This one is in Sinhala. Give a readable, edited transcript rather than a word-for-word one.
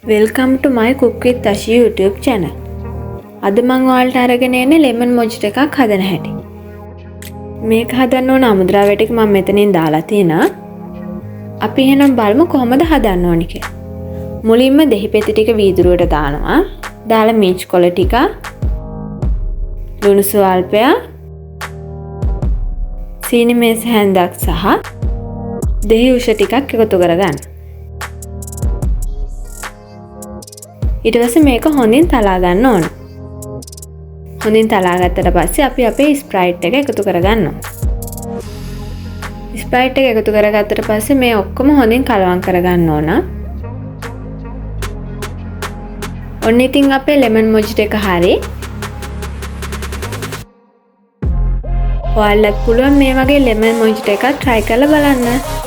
Welcome to my CookwithAshii YouTube channel. අද මම ඔයාලට අරගෙන එන්නේ lemon mojito එකක් හදන හැටි. මේක හදන්න ඕන අමුද්‍රව්‍ය ටික මම මෙතනින් දාලා තියෙනවා. අපි එහෙනම් බලමු කොහොමද හදන්න ඕනි කියලා. මුලින්ම දෙහි පෙති ටික වීදුරුවට දානවා. දාලා මීච් කොළ ටික, ලුණු ස්වල්පයක්, සීනි මේස හැන්දක් සහ දෙහි උෂ ටිකක් එකතු කරගන්න. ඊට පස්සේ මේක හොඳින් තලා ගන්න ඕන. හොඳින් තලා ගත්තට පස්සේ අපි අපේ ස්ප්‍රයිට් එක එකතු කරගන්නවා. ස්ප්‍රයිට් එක එකතු කරගත්තට පස්සේ මේ ඔක්කොම හොඳින් කලවම් කරගන්න ඕන. ඔන්න ඉතින් අපේ lemon mojito එක හරි. ඔයාලට පුළුවන් මේ වගේ lemon mojito එකක් try කරලා බලන්න.